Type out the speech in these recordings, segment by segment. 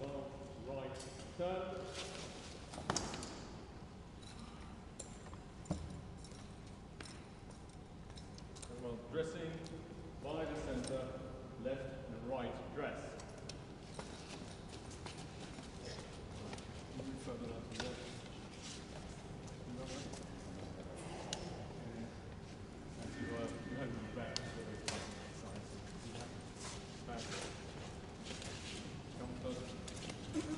well, right turn. And well, dressing by the centre, left and right dress. Move further out to the left. You have your back to the side. Back. Come closer. Okay.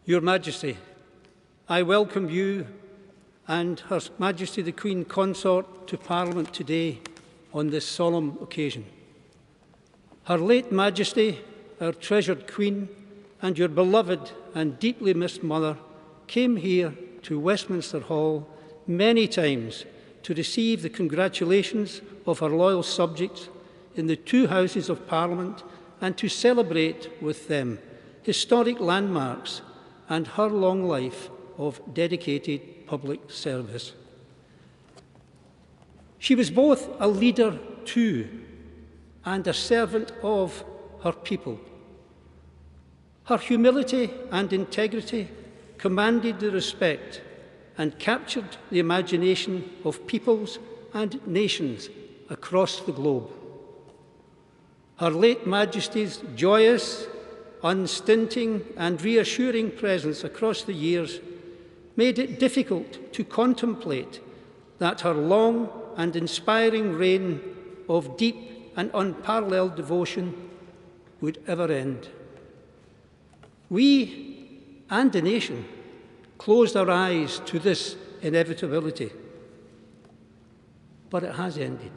Your Majesty, I welcome you and Her Majesty the Queen Consort to Parliament today on this solemn occasion. Her late Majesty, our treasured Queen, and your beloved and deeply missed mother came here to Westminster Hall many times to receive the congratulations of her loyal subjects in the two Houses of Parliament and to celebrate with them historic landmarks and her long life of dedicated public service. She was both a leader to and a servant of her people. Her humility and integrity commanded the respect and captured the imagination of peoples and nations across the globe. Her late Majesty's joyous, unstinting and reassuring presence across the years made it difficult to contemplate that her long and inspiring reign of deep and unparalleled devotion would ever end. We and the nation closed our eyes to this inevitability, but it has ended.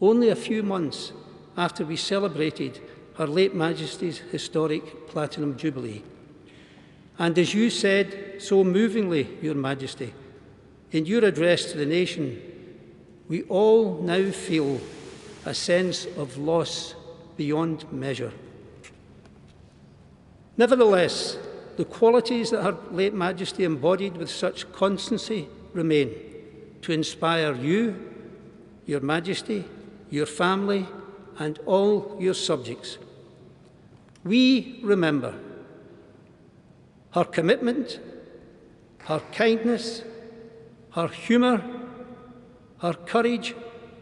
Only a few months after we celebrated Her late Majesty's historic Platinum Jubilee. And as you said so movingly, Your Majesty, in your address to the nation, we all now feel a sense of loss beyond measure. Nevertheless, the qualities that Her late Majesty embodied with such constancy remain to inspire you, Your Majesty, your family, and all your subjects. We remember her commitment, her kindness, her humour, her courage,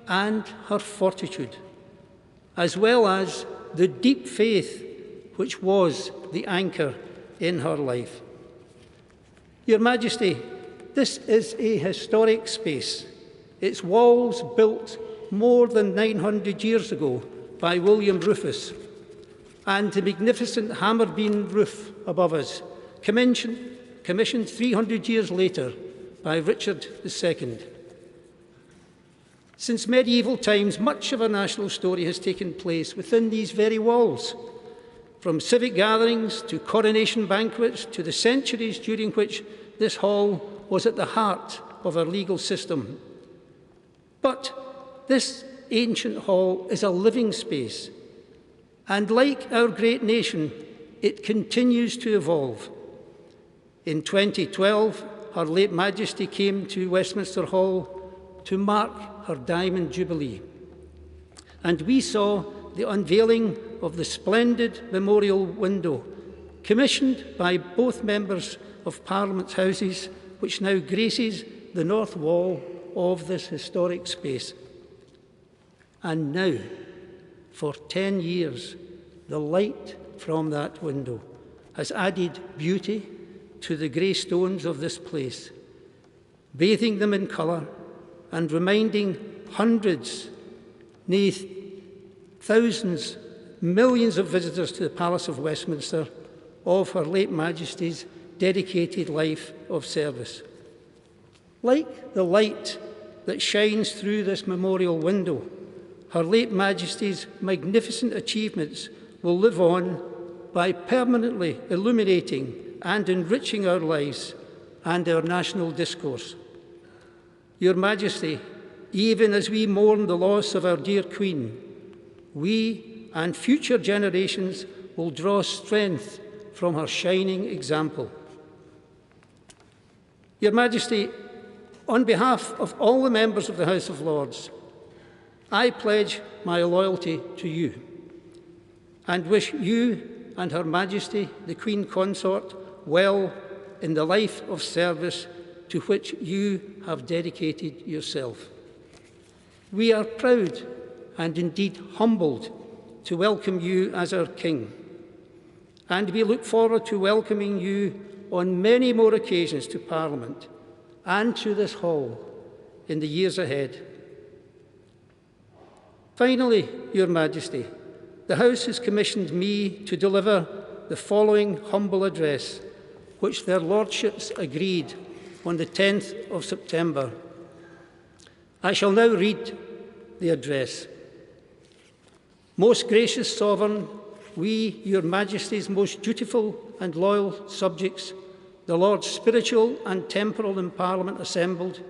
and her fortitude, as well as the deep faith which was the anchor in her life. Your Majesty, this is a historic space. Its walls built more than 900 years ago by William Rufus, and the magnificent hammer beam roof above us, commissioned 300 years later by Richard II. Since medieval times, much of our national story has taken place within these very walls, from civic gatherings to coronation banquets to the centuries during which this hall was at the heart of our legal system. But this ancient hall is a living space, and like our great nation, it continues to evolve. In 2012, Her late Majesty came to Westminster Hall to mark her Diamond Jubilee, and we saw the unveiling of the splendid memorial window, commissioned by both members of Parliament's Houses, which now graces the north wall of this historic space. And now, for 10 years, the light from that window has added beauty to the grey stones of this place, bathing them in colour and reminding hundreds, nay, thousands, millions of visitors to the Palace of Westminster of Her late Majesty's dedicated life of service. Like the light that shines through this memorial window, Her late Majesty's magnificent achievements will live on by permanently illuminating and enriching our lives and our national discourse. Your Majesty, even as we mourn the loss of our dear Queen, we and future generations will draw strength from her shining example. Your Majesty, on behalf of all the members of the House of Lords, I pledge my loyalty to you and wish you and Her Majesty, the Queen Consort, well in the life of service to which you have dedicated yourself. We are proud and indeed humbled to welcome you as our King, and we look forward to welcoming you on many more occasions to Parliament and to this hall in the years ahead. Finally, Your Majesty, the House has commissioned me to deliver the following humble address, which their lordships agreed on the 10th of September. I shall now read the address. Most gracious Sovereign, we, your Majesty's most dutiful and loyal subjects, the Lords spiritual and temporal in Parliament assembled,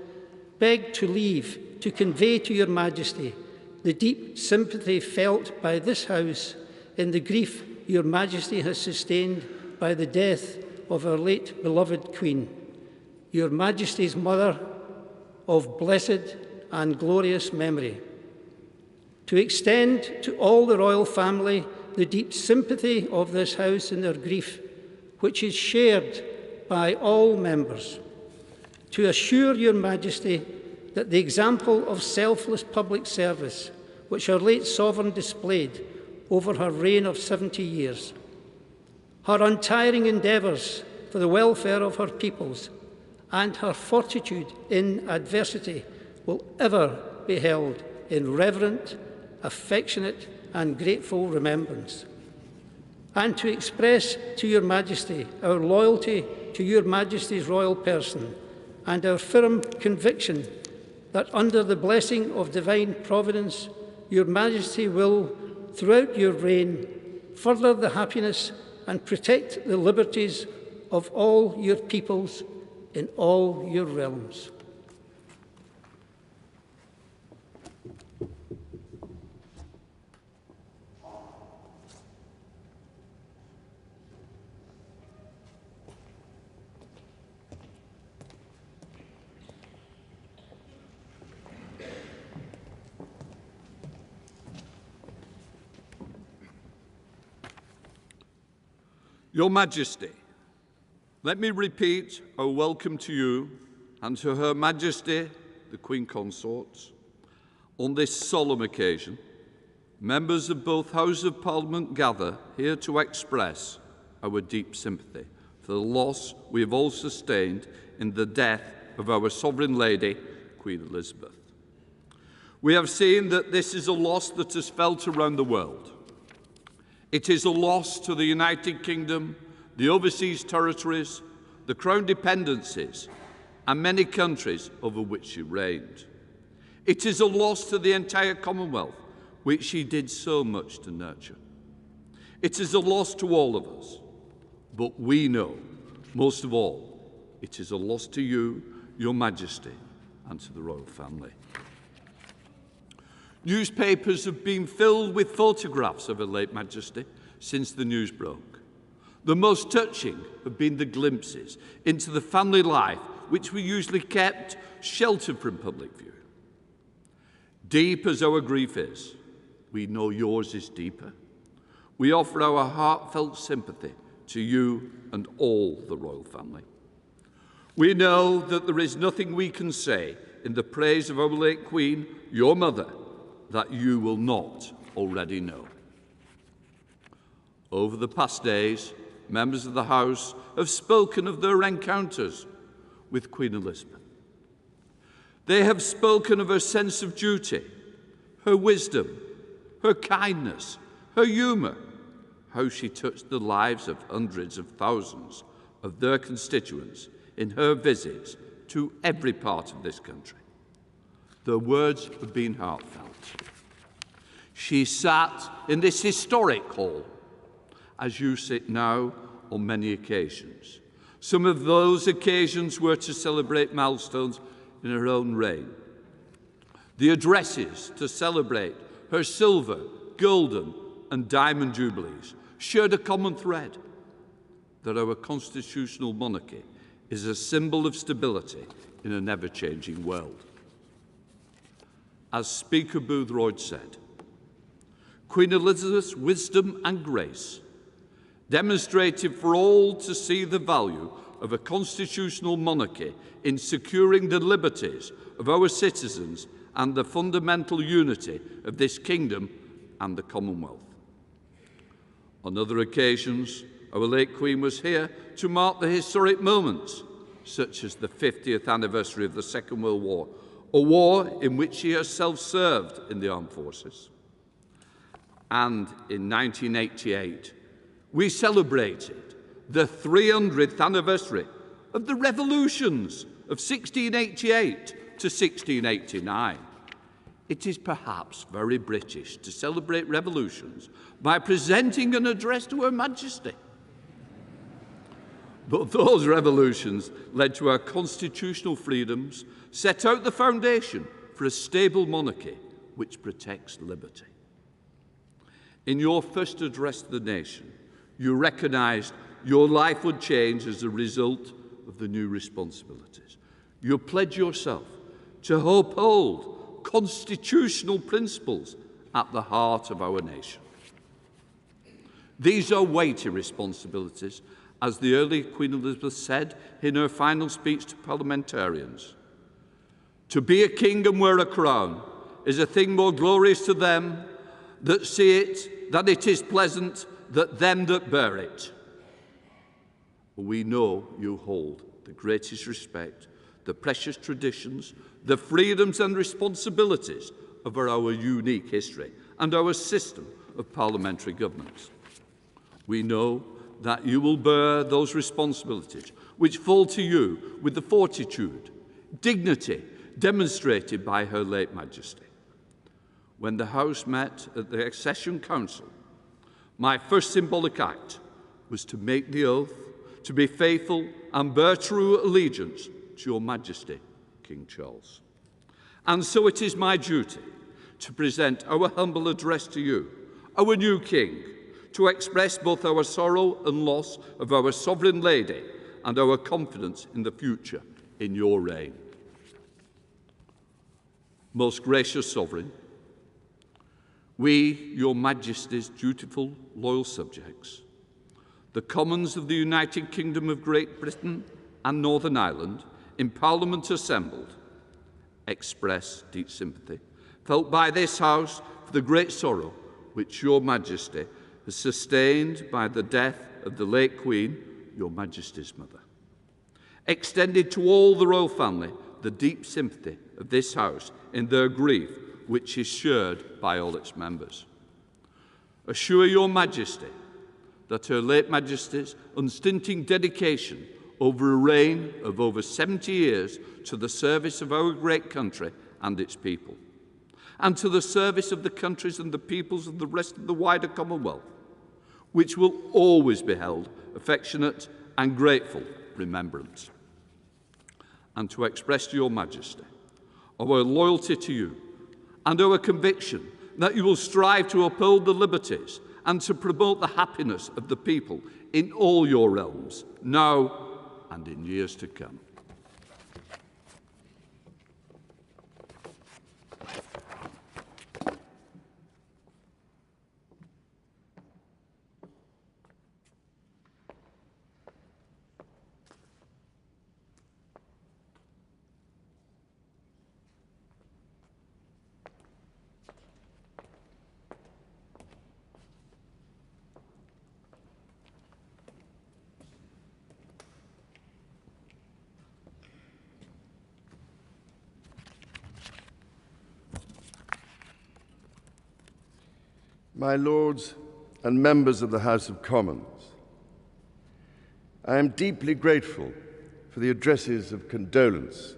beg to leave to convey to your Majesty the deep sympathy felt by this House in the grief your Majesty has sustained by the death of our late beloved Queen, your Majesty's mother of blessed and glorious memory. To extend to all the royal family the deep sympathy of this House in their grief, which is shared by all members. To assure your Majesty that the example of selfless public service which our late Sovereign displayed over her reign of 70 years, her untiring endeavours for the welfare of her peoples, and her fortitude in adversity will ever be held in reverent, affectionate and grateful remembrance. And to express to your Majesty our loyalty to your Majesty's royal person and our firm conviction that under the blessing of divine providence, your Majesty will, throughout your reign, further the happiness and protect the liberties of all your peoples in all your realms. Your Majesty, let me repeat our welcome to you and to Her Majesty, the Queen Consorts. On this solemn occasion, members of both Houses of Parliament gather here to express our deep sympathy for the loss we have all sustained in the death of our Sovereign Lady, Queen Elizabeth. We have seen that this is a loss that is felt around the world. It is a loss to the United Kingdom, the overseas territories, the Crown dependencies, and many countries over which she reigned. It is a loss to the entire Commonwealth, which she did so much to nurture. It is a loss to all of us, but we know, most of all, it is a loss to you, Your Majesty, and to the royal family. Newspapers have been filled with photographs of Her late Majesty since the news broke. The most touching have been the glimpses into the family life which we usually kept sheltered from public view. Deep as our grief is, we know yours is deeper. We offer our heartfelt sympathy to you and all the royal family. We know that there is nothing we can say in the praise of our late Queen, your mother, that you will not already know. Over the past days, members of the House have spoken of their encounters with Queen Elizabeth. They have spoken of her sense of duty, her wisdom, her kindness, her humour, how she touched the lives of hundreds of thousands of their constituents in her visits to every part of this country. Their words have been heartfelt. She sat in this historic hall, as you sit now, on many occasions. Some of those occasions were to celebrate milestones in her own reign. The addresses to celebrate her silver, golden, and diamond jubilees shared a common thread, that our constitutional monarchy is a symbol of stability in an ever-changing world. As Speaker Boothroyd said, Queen Elizabeth's wisdom and grace demonstrated for all to see the value of a constitutional monarchy in securing the liberties of our citizens and the fundamental unity of this kingdom and the Commonwealth. On other occasions, our late Queen was here to mark the historic moments, such as the 50th anniversary of the Second World War, a war in which she herself served in the armed forces. And in 1988, we celebrated the 300th anniversary of the revolutions of 1688 to 1689. It is perhaps very British to celebrate revolutions by presenting an address to Her Majesty. But those revolutions led to our constitutional freedoms, set out the foundation for a stable monarchy which protects liberty. In your first address to the nation, you recognised your life would change as a result of the new responsibilities. You pledged yourself to uphold constitutional principles at the heart of our nation. These are weighty responsibilities, as the early Queen Elizabeth said in her final speech to parliamentarians. To be a king and wear a crown is a thing more glorious to them that see it than it is pleasant that them that bear it. We know you hold the greatest respect, the precious traditions, the freedoms and responsibilities of our unique history and our system of parliamentary governance. We know that you will bear those responsibilities which fall to you with the fortitude, dignity demonstrated by Her late Majesty. When the House met at the Accession Council, my first symbolic act was to make the oath to be faithful and bear true allegiance to Your Majesty, King Charles. And so it is my duty to present our humble address to you, our new King, to express both our sorrow and loss of our Sovereign Lady and our confidence in the future in your reign. Most gracious Sovereign, we, Your Majesty's dutiful, loyal subjects, the Commons of the United Kingdom of Great Britain and Northern Ireland, in Parliament assembled, express deep sympathy felt by this House for the great sorrow which Your Majesty has sustained by the death of the late Queen, Your Majesty's mother. Extended to all the royal family the deep sympathy of this House in their grief, which is shared by all its members. Assure Your Majesty that Her late Majesty's unstinting dedication over a reign of over 70 years to the service of our great country and its people, and to the service of the countries and the peoples of the rest of the wider Commonwealth, which will always be held affectionate and grateful remembrance. And to express to Your Majesty our loyalty to you and our conviction that you will strive to uphold the liberties and to promote the happiness of the people in all your realms, now and in years to come. My Lords and members of the House of Commons, I am deeply grateful for the addresses of condolence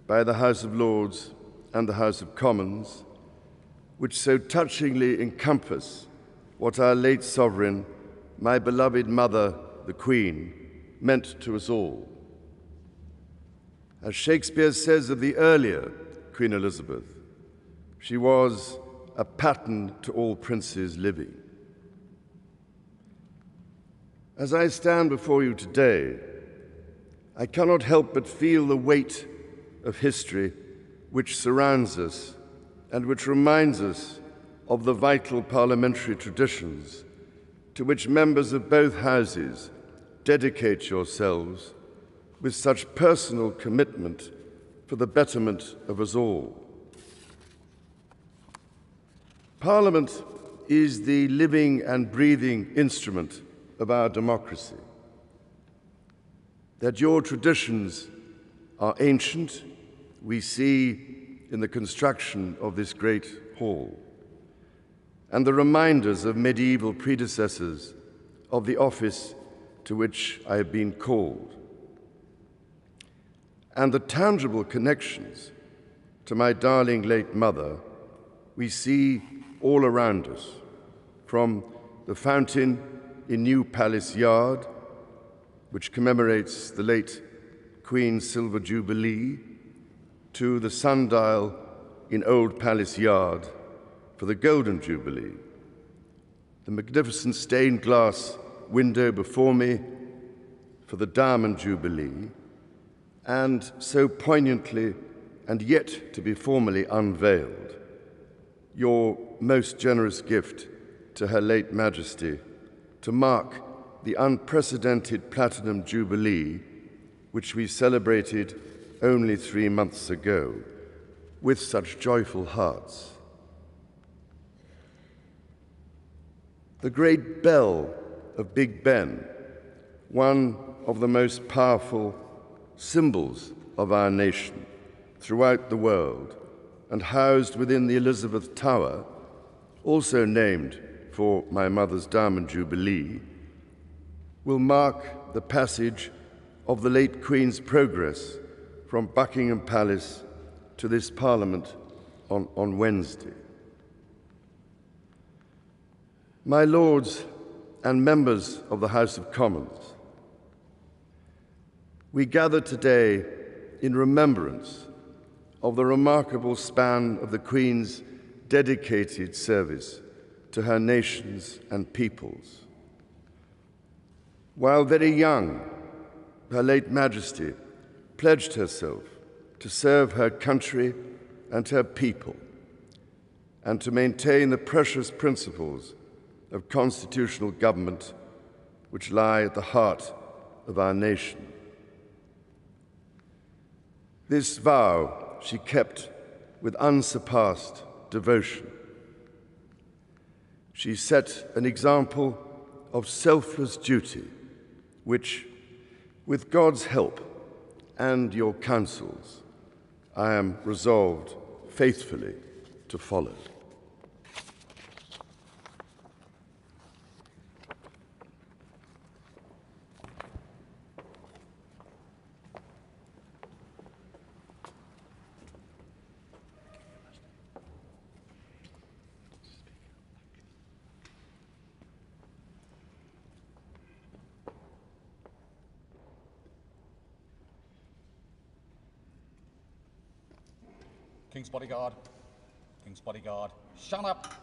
by the House of Lords and the House of Commons, which so touchingly encompass what our late sovereign, my beloved mother, the Queen, meant to us all. As Shakespeare says of the earlier Queen Elizabeth, she was a pattern to all princes living. As I stand before you today, I cannot help but feel the weight of history which surrounds us and which reminds us of the vital parliamentary traditions to which members of both houses dedicate yourselves with such personal commitment for the betterment of us all. Parliament is the living and breathing instrument of our democracy. That your traditions are ancient, we see in the construction of this great hall, and the reminders of medieval predecessors of the office to which I have been called, and the tangible connections to my darling late mother we see all around us, from the fountain in New Palace Yard, which commemorates the late Queen's Silver Jubilee, to the sundial in Old Palace Yard for the Golden Jubilee, the magnificent stained glass window before me for the Diamond Jubilee, and so poignantly and yet to be formally unveiled, your most generous gift to Her late Majesty to mark the unprecedented Platinum Jubilee, which we celebrated only 3 months ago with such joyful hearts. The great bell of Big Ben, one of the most powerful symbols of our nation throughout the world and housed within the Elizabeth Tower, also named for my mother's Diamond Jubilee, will mark the passage of the late Queen's progress from Buckingham Palace to this Parliament on Wednesday. My Lords and members of the House of Commons, we gather today in remembrance of the remarkable span of the Queen's dedicated service to her nations and peoples. While very young, Her late Majesty pledged herself to serve her country and her people and to maintain the precious principles of constitutional government which lie at the heart of our nation. This vow she kept with unsurpassed devotion. She set an example of selfless duty, which, with God's help and your counsels, I am resolved faithfully to follow. King's bodyguard. King's bodyguard. Shut up!